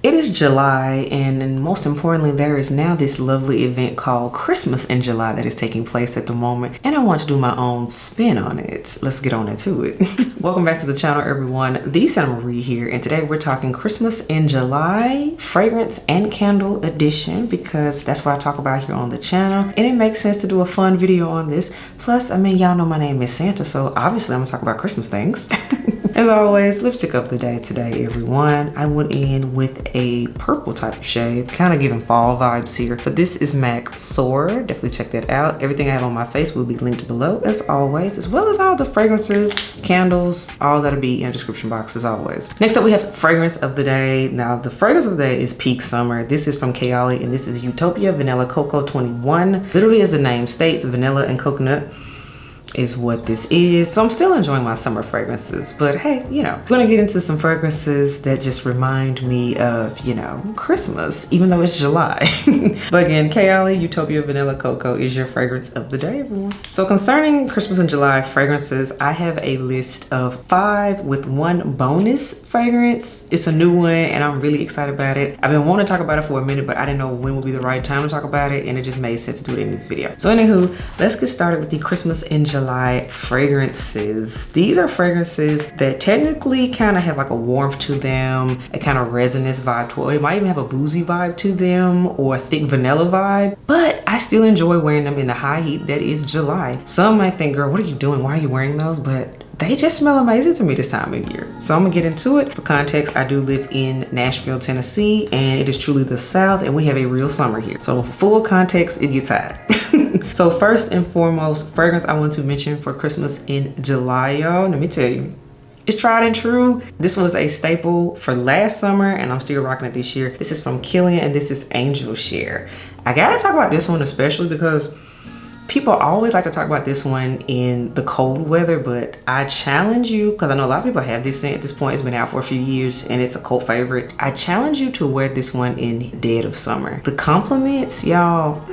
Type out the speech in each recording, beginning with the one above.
It is July, and most importantly, there is now this lovely event called Christmas in July that is taking place at the moment, and I want to do my own spin on it. Let's get on into it. Welcome back to the channel, everyone. The Santa Marie here, and today we're talking Christmas in July fragrance and candle edition, because that's what I talk about here on the channel, and it makes sense to do a fun video on this. Plus, I mean, y'all know my name is Santa, so obviously I'm gonna talk about Christmas things. As always, lipstick of the day today, everyone. I went in with a purple type of shade, kind of giving fall vibes here, but this is MAC Soar. Definitely check that out. Everything I have on my face will be linked below as always, as well as all the fragrances, candles, all that'll be in the description box as always. Next up, we have fragrance of the day. Now, the fragrance of the day is Peak Summer. This is from Goli, and this is Utopia Vanilla Cocoa 21. Literally, as the name states, vanilla and coconut is what this is. So I'm still enjoying my summer fragrances, but hey, you know, I'm gonna get into some fragrances that just remind me of, you know, Christmas, even though it's July. But again, Goli Utopia Vanilla Cocoa is your fragrance of the day, everyone. So concerning Christmas in July fragrances, I have a list of 5 with 1 bonus fragrance. It's a new one and I'm really excited about it. I've been wanting to talk about it for a minute, but I didn't know when would be the right time to talk about it, and it just made sense to do it in this video. So anywho, let's get started with the Christmas in July fragrances. These are fragrances that technically kind of have like a warmth to them, a kind of resonance vibe to it. It might even have a boozy vibe to them or a thick vanilla vibe, but I still enjoy wearing them in the high heat that is July. Some might think, girl, what are you doing? Why are you wearing those? But they just smell amazing to me this time of year. So I'm gonna get into it. For context, I do live in Nashville, Tennessee, and it is truly the South, and we have a real summer here. So for full context, it gets hot. So first and foremost, fragrance I want to mention for Christmas in July, y'all, let me tell you, it's tried and true. This was a staple for last summer, and I'm still rocking it this year. This is from Kilian, and this is Angel Share. I gotta talk about this one especially because people always like to talk about this one in the cold weather, but I challenge you, because I know a lot of people have this scent at this point. It's been out for a few years and it's a cult favorite. I challenge you to wear this one in dead of summer. The compliments, y'all.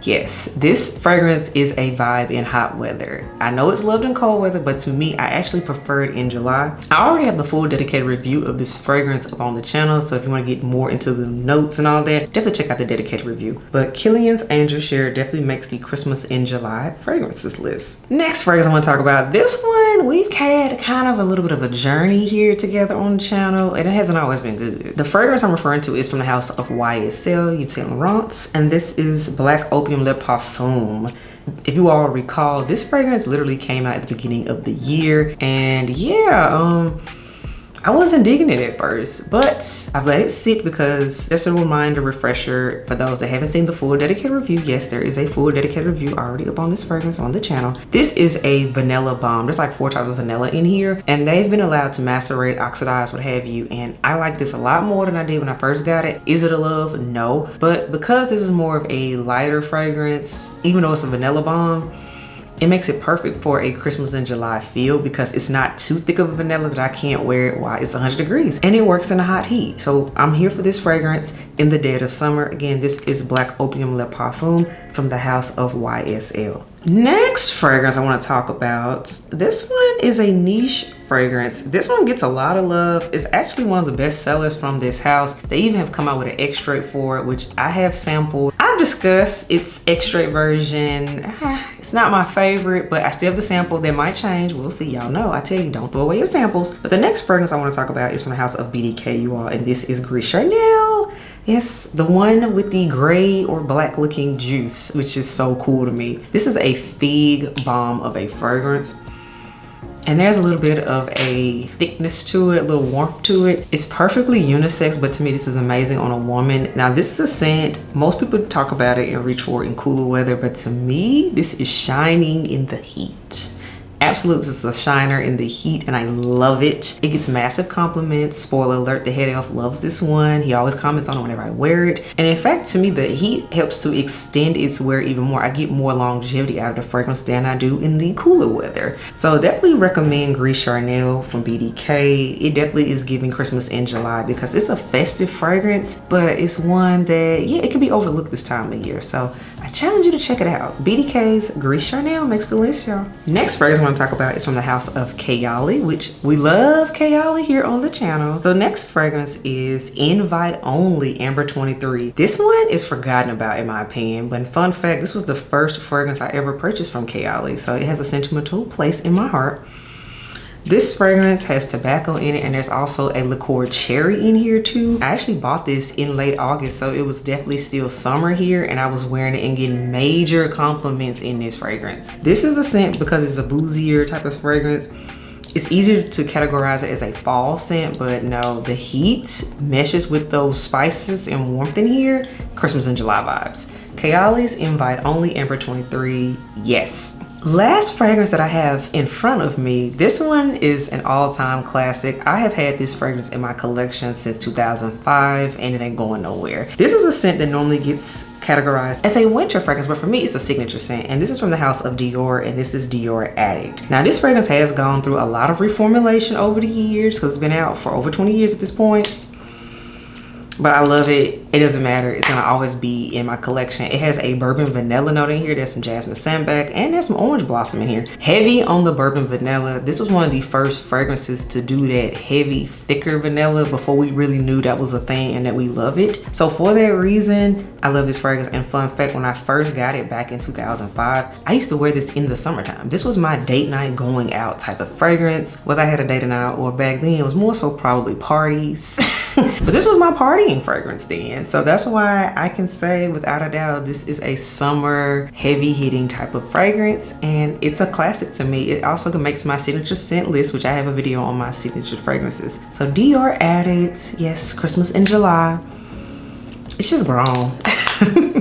Yes, this fragrance is a vibe in hot weather. I know it's loved in cold weather, but to me, I actually prefer it in July. I already have the full dedicated review of this fragrance up on the channel, so if you want to get more into the notes and all that, definitely check out the dedicated review. But Kilian's Angel Share definitely makes the Christmas in July fragrances list. Next fragrance I want to talk about, this one, we've had kind of a little bit of a journey here together on the channel, and it hasn't always been good. The fragrance I'm referring to is from the house of YSL, Yves Saint Laurent, and this is Black Opium Le Parfum. If you all recall, this fragrance literally came out at the beginning of the year, and yeah, I wasn't digging it at first, but I've let it sit because just a reminder, refresher for those that haven't seen the full dedicated review. Yes, there is a full dedicated review already up on this fragrance on the channel. This is a vanilla bomb. There's like 4 types of vanilla in here, and they've been allowed to macerate, oxidize, what have you, and I like this a lot more than I did when I first got it. Is it a love? No, but because this is more of a lighter fragrance, even though it's a vanilla bomb, it makes it perfect for a Christmas in July feel because it's not too thick of a vanilla that I can't wear it while it's 100 degrees. And it works in a hot heat. So I'm here for this fragrance in the dead of summer. Again, this is Black Opium Le Parfum from the house of YSL. Next fragrance I want to talk about, this one is a niche fragrance. This one gets a lot of love. It's actually one of the best sellers from this house. They even have come out with an extrait for it, which I have sampled. I've discussed its extrait version. It's not my favorite, but I still have the samples. They might change. We'll see. Y'all know I tell you, don't throw away your samples. But the next fragrance I want to talk about is from the house of BDK, you all, and this is Gris Charnel. Yes, the one with the gray or black looking juice, which is so cool to me. This is a fig bomb of a fragrance. And there's a little bit of a thickness to it, a little warmth to it. It's perfectly unisex, but to me, this is amazing on a woman. Now, this is a scent, most people talk about it and reach for it in cooler weather, but to me, this is shining in the heat. Absolutely, this is a shiner in the heat, and I love it. It gets massive compliments. Spoiler alert, the head elf loves this one. He always comments on it whenever I wear it. And in fact, to me, the heat helps to extend its wear even more. I get more longevity out of the fragrance than I do in the cooler weather. So definitely recommend Gris Charnel from BDK. It definitely is giving Christmas in July because it's a festive fragrance, but it's one that, yeah, it can be overlooked this time of year. So I I challenge you to check it out. BDK's Grease Your Nail makes the list, y'all. Next fragrance I want to talk about is from the house of Goli, which we love Goli here on the channel. The next fragrance is Invite Only Amber 23. This one is forgotten about in my opinion, but fun fact, this was the first fragrance I ever purchased from Goli, so it has a sentimental place in my heart. This fragrance has tobacco in it, and there's also a liqueur cherry in here too. I actually bought this in late August, so it was definitely still summer here, and I was wearing it and getting major compliments in this fragrance. This is a scent because it's a boozier type of fragrance. It's easier to categorize it as a fall scent, but no, the heat meshes with those spices and warmth in here. Christmas in July vibes. Goli's Invite Only Amber 23, yes. Last fragrance that I have in front of me, this one is an all-time classic. I have had this fragrance in my collection since 2005 and it ain't going nowhere. This is a scent that normally gets categorized as a winter fragrance, but for me it's a signature scent, and this is from the house of Dior, and this is Dior Addict. Now this fragrance has gone through a lot of reformulation over the years because it's been out for over 20 years at this point. But I love it. It doesn't matter. It's gonna always be in my collection. It has a bourbon vanilla note in here. There's some jasmine sandbag, and there's some orange blossom in here. Heavy on the bourbon vanilla. This was one of the first fragrances to do that heavy, thicker vanilla before we really knew that was a thing and that we love it. So for that reason, I love this fragrance. And fun fact, when I first got it back in 2005, I used to wear this in the summertime. This was my date night going out type of fragrance. Whether I had a date night or back then, it was more so probably parties. But this was my partying fragrance then. So that's why I can say without a doubt, this is a summer heavy hitting type of fragrance, and it's a classic to me. It also makes my signature scent list, which I have a video on my signature fragrances. So Dior Addict, yes, Christmas in July. It's just grown.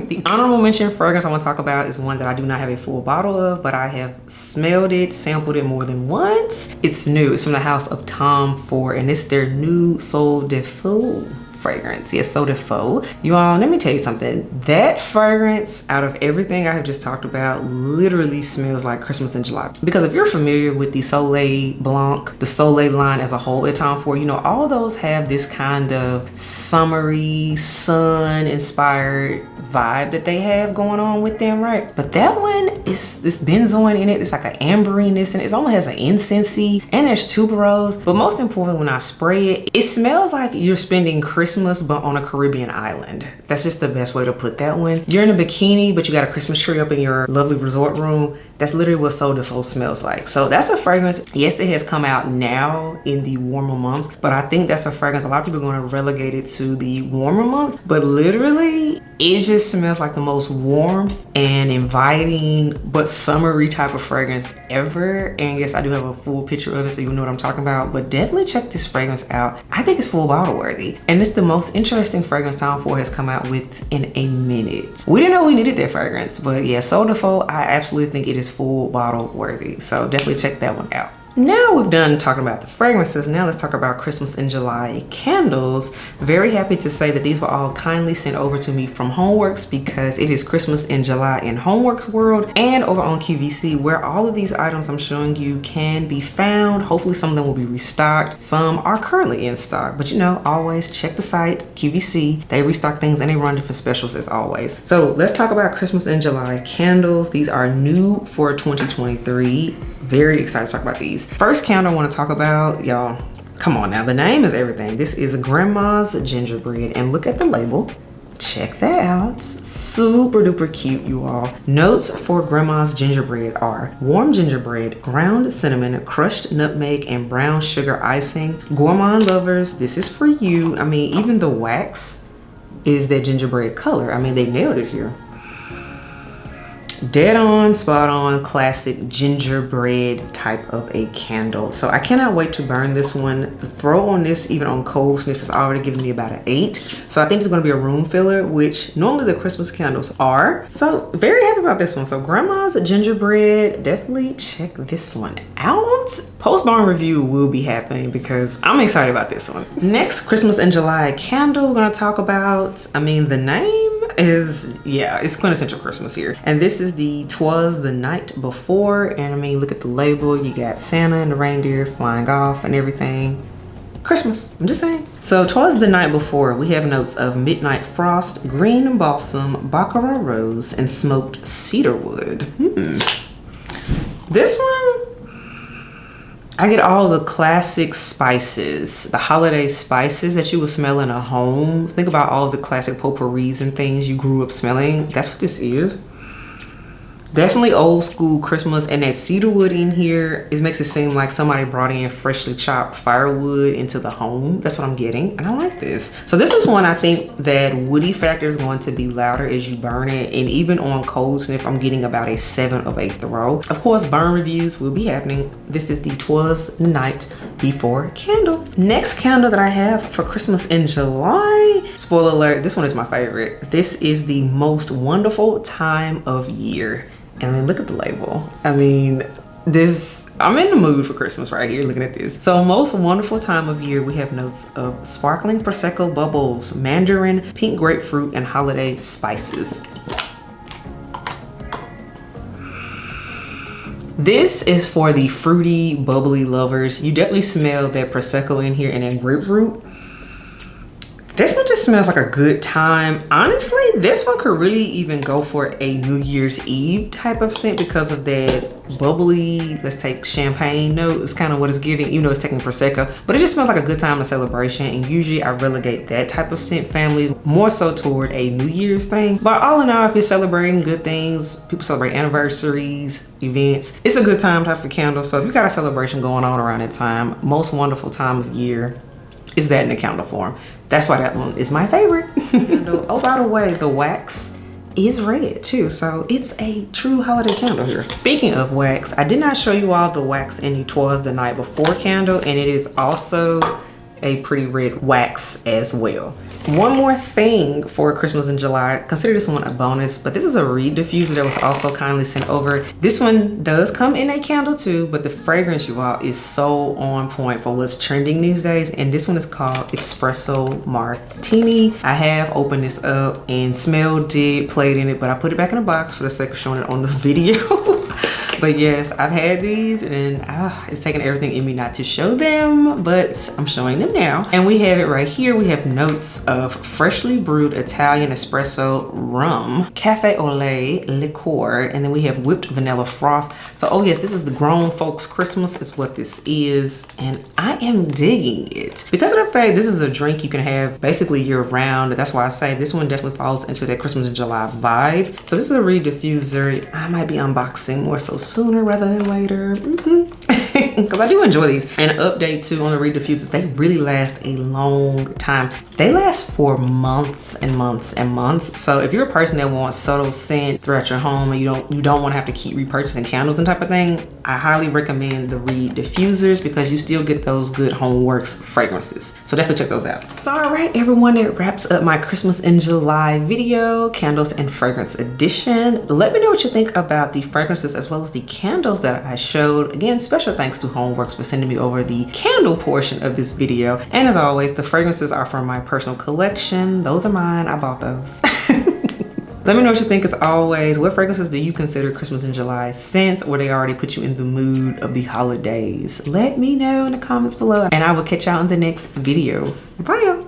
The honorable mention fragrance I want to talk about is one that I do not have a full bottle of, but I have smelled it, sampled it more than once. It's new. It's from the house of Tom Ford, and it's their new Sol de Feu fragrance. Yes, Sol de Feu. You all, let me tell you something. That fragrance, out of everything I have just talked about, literally smells like Christmas in July. Because if you're familiar with the Soleil Blanc, the Soleil line as a whole at Tom Ford, you know, all those have this kind of summery, sun-inspired vibe that they have going on with them, right? But that one is this benzoin in it. It's like an amberiness, and it almost has an incensey, and there's tuberose. But most importantly, when I spray it, it smells like you're spending Christmas but on a Caribbean island. That's just the best way to put that one. You're in a bikini, but you got a Christmas tree up in your lovely resort room. That's literally what Sol de Feu smells like. So that's a fragrance. Yes, it has come out now in the warmer months, but I think that's a fragrance a lot of people are going to relegate it to the warmer months. But literally, it just smells like the most warmth and inviting but summery type of fragrance ever. And yes, I do have a full picture of it, so you know what I'm talking about. But definitely check this fragrance out. I think it's full bottle worthy, and it's the most interesting fragrance Tom Ford has come out with in a minute. We didn't know we needed that fragrance, but yeah, Sol de Feu, I absolutely think it is full bottle worthy. So definitely check that one out. Now we've done talking about the fragrances. Now let's talk about Christmas in July candles. Very happy to say that these were all kindly sent over to me from Homeworx, because it is Christmas in July in Homeworx world and over on QVC, where all of these items I'm showing you can be found. Hopefully some of them will be restocked. Some are currently in stock, but you know, always check the site, QVC. They restock things and they run different specials as always. So let's talk about Christmas in July candles. These are new for 2023. Very excited to talk about these. First candle I want to talk about, y'all, come on now, the name is everything. This is Grandma's Gingerbread, and look at the label. Check that out. Super duper cute, you all. Notes for Grandma's Gingerbread are warm gingerbread, ground cinnamon, crushed nutmeg, and brown sugar icing. Gourmand lovers, this is for you. I mean, even the wax is that gingerbread color. I mean, they nailed it here. Dead on, spot on, classic gingerbread type of a candle. So I cannot wait to burn this one. The throw on this, even on cold sniff, is already giving me about an 8. So I think it's going to be a room filler, which normally the Christmas candles are. So very happy about this one. So Grandma's Gingerbread, definitely check this one out. Post-burn review will be happening because I'm excited about this one. Next Christmas in July candle we're going to talk about, I mean, the name is, yeah, it's quintessential Christmas here. And this is the Twas the Night Before. And I mean, look at the label. You got Santa and the reindeer flying off and everything. Christmas, I'm just saying. So Twas the Night Before, we have notes of midnight frost, green balsam, baccarat rose, and smoked cedarwood. This one, I get all the classic spices, the holiday spices that you would smell in a home. Think about all the classic potpourris and things you grew up smelling. That's what this is. Definitely old school Christmas, and that cedarwood in here, it makes it seem like somebody brought in freshly chopped firewood into the home. That's what I'm getting, and I like this. So this is one I think that woody factor is going to be louder as you burn it, and even on cold sniff, I'm getting about a 7 of a throw. Of course, burn reviews will be happening. This is the Twas the Night Before candle. Next candle that I have for Christmas in July, spoiler alert, this one is my favorite. This is the most wonderful time of year. And I mean, look at the label. I mean, I'm in the mood for Christmas right here looking at this. So most wonderful time of year, we have notes of sparkling Prosecco bubbles, mandarin, pink grapefruit, and holiday spices. This is for the fruity, bubbly lovers. You definitely smell that Prosecco in here and that grapefruit. This one just smells like a good time. Honestly, this one could really even go for a New Year's Eve type of scent because of that bubbly, let's take champagne note. It's kind of what it's giving, even though it's taking Prosecco. But it just smells like a good time of celebration. And usually I relegate that type of scent family more so toward a New Year's thing. But all in all, if you're celebrating good things, people celebrate anniversaries, events, it's a good time to have a candle. So if you got a celebration going on around that time, most wonderful time of year is that in the candle form. That's why that one is my favorite. Oh, by the way, the wax is red too, so it's a true holiday candle here. Speaking of wax, I did not show you all the wax in the Twas the Night Before candle, and it is also a pretty red wax as well. One more thing for Christmas in July, consider this one a bonus, but this is a reed diffuser that was also kindly sent over. This one does come in a candle too, but the fragrance, you all, is so on point for what's trending these days. And this one is called Espresso Martini. I have opened this up and smelled it, played in it, but I put it back in the box for the sake of showing it on the video. But yes, I've had these and it's taken everything in me not to show them, but I'm showing them now. And we have it right here. We have notes of freshly brewed Italian espresso rum, cafe au lait liqueur, and then we have whipped vanilla froth. So, oh yes, this is the grown folks Christmas is what this is. And I am digging it. Because of the fact this is a drink you can have basically year round. That's why I say this one definitely falls into that Christmas in July vibe. So this is a reed diffuser. I might be unboxing more so sooner rather than later, because I do enjoy these. And an update too on the reed diffusers, they really last a long time. They last for months and months and months. So if you're a person that wants subtle scent throughout your home and you don't want to have to keep repurchasing candles and type of thing, I highly recommend the reed diffusers because you still get those good homeworx fragrances. So definitely check those out. So all right, everyone, that wraps up my Christmas in July video, candles and fragrance edition. Let me know what you think about the fragrances as well as the candles that I showed. Again, special thanks to homeworx for sending me over the candle portion of this video. And as always, the fragrances are from my personal collection. Those are mine. I bought those. Let me know what you think as always. What fragrances do you consider Christmas in July scents, or they already put you in the mood of the holidays? Let me know in the comments below, and I will catch y'all in the next video. Bye y'all.